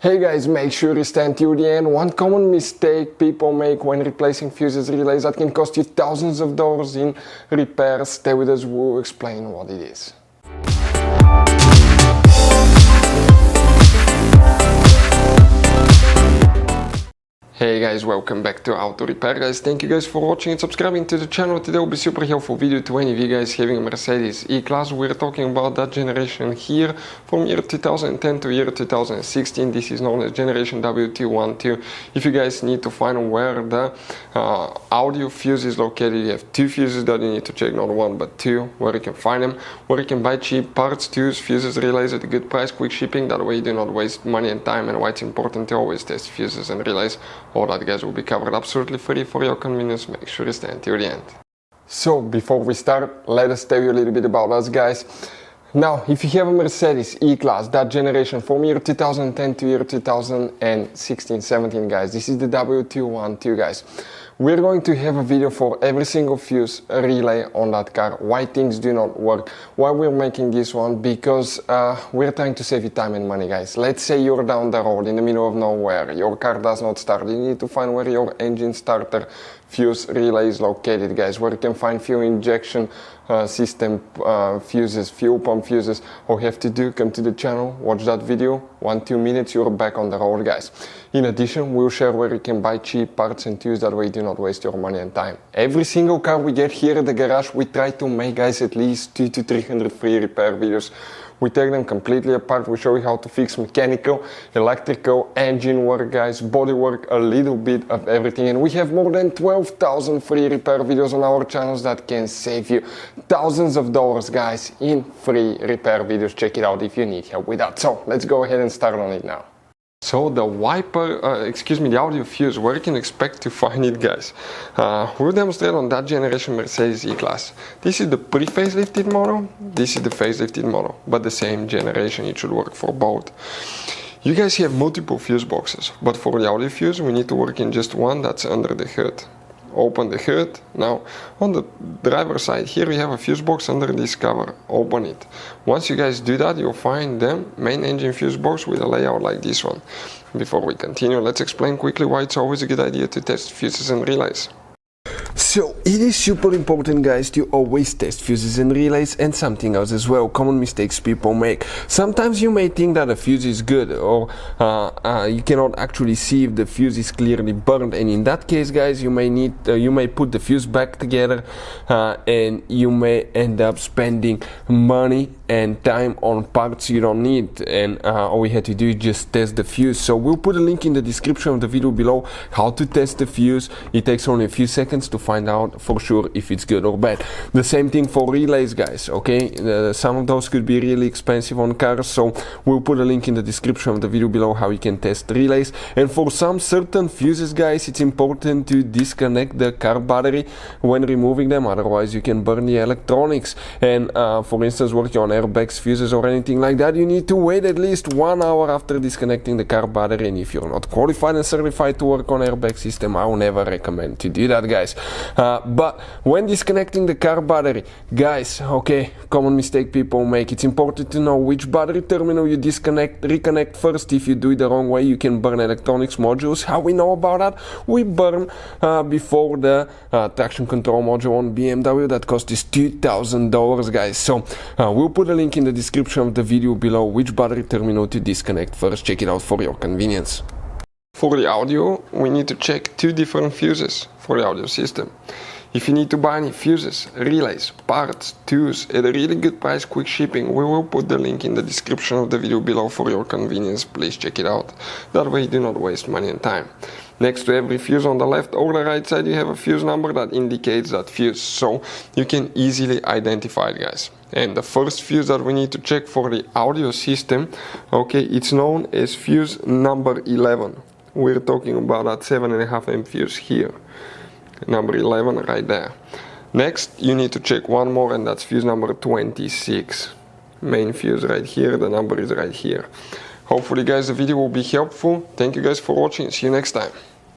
Hey guys, make sure you stand till the end. One common mistake people make when replacing fuses relays that can cost you thousands of dollars in repairs. Stay with us, we'll explain what it is. Hey guys, welcome back to Auto Repair guys. Thank you guys for watching and subscribing to the channel. Today will be super helpful video to any of you guys having a Mercedes E-Class. We're talking about that generation here from year 2010 to year 2016. This is known as generation W212. If you guys need to find where the audio fuse is located, you have two fuses that you need to check, not one but two, where you can find them, where you can buy cheap parts, tools, fuses, relays at a good price, quick shipping. That way you do not waste money and time, and why it's important to always test fuses and relays. All that guys will be covered absolutely free for your convenience. Make sure you stay until the end. So before we start, let us tell you a little bit about us guys. Now, if you have a Mercedes E-Class, that generation from year 2010 to year 2016-17 guys, this is the W212 guys. We're going to have a video for every single fuse relay on that car, why things do not work, why we're making this one, because we're trying to save you time and money guys. Let's say you're down the road in the middle of nowhere, your car does not start, you need to find where your engine starter fuse relay is located guys, where you can find fuel injection system fuses, fuel pump fuses. All you have to do, come to the channel, watch that video, 1-2 minutes, you're back on the road guys. In addition, we'll share where you can buy cheap parts and tools, that way you do not waste your money and time. Every single car we get here at the garage, we try to make guys at least 200 to 300 free repair videos. We take them completely apart, we show you how to fix mechanical, electrical, engine work guys, body work, a little bit of everything. And we have more than 12,000 free repair videos on our channels that can save you thousands of dollars guys in free repair videos. Check it out if you need help with that. So let's go ahead and start on it now. So the the audio fuse, where you can expect to find it guys. We'll demonstrate on that generation Mercedes E-Class. This is the pre-facelifted model, this is the facelifted model, but the same generation, it should work for both. You guys have multiple fuse boxes, but for the audio fuse we need to work in just one that's under the hood. Open the hood. Now on the driver's side here we have a fuse box under this cover. Open it. Once you guys do that, you'll find the main engine fuse box with a layout like this one. Before we continue, let's explain quickly why it's always a good idea to test fuses and relays. So it is super important guys to always test fuses and relays, and something else as well, common mistakes people make. Sometimes you may think that a fuse is good, or you cannot actually see if the fuse is clearly burned, and in that case guys you may put the fuse back together and you may end up spending money and time on parts you don't need, and all we had to do is just test the fuse. So we'll put a link in the description of the video below how to test the fuse. It takes only a few seconds to find out for sure if it's good or bad. The same thing for relays guys, okay? Some of those could be really expensive on cars, so we'll put a link in the description of the video below how you can test relays. And for some certain fuses guys, it's important to disconnect the car battery when removing them, otherwise you can burn the electronics. And for instance, working on airbags, fuses or anything like that, you need to wait at least 1 hour after disconnecting the car battery. And if you're not qualified and certified to work on airbag system, I will never recommend to do that guys. But when disconnecting the car battery guys, okay, common mistake people make, it's important to know which battery terminal you reconnect first. If you do it the wrong way, you can burn electronics modules. How we know about that? We burn before the traction control module on BMW that cost us $2,000 guys. So we'll put a link in the description of the video below which battery terminal to disconnect first. Check it out for your convenience. For the audio, we need to check 2 different fuses for the audio system. If you need to buy any fuses, relays, parts, tools at a really good price, quick shipping, we will put the link in the description of the video below for your convenience. Please check it out. That way you do not waste money and time. Next to every fuse on the left or the right side, you have a fuse number that indicates that fuse, so you can easily identify it guys. And the first fuse that we need to check for the audio system, okay, it's known as fuse number 11. We're talking about that 7.5 amp fuse here, number 11 right there. Next you need to check one more, and that's fuse number 26. Main fuse right here, the number is right here. Hopefully guys the video will be helpful. Thank you guys for watching, see you next time.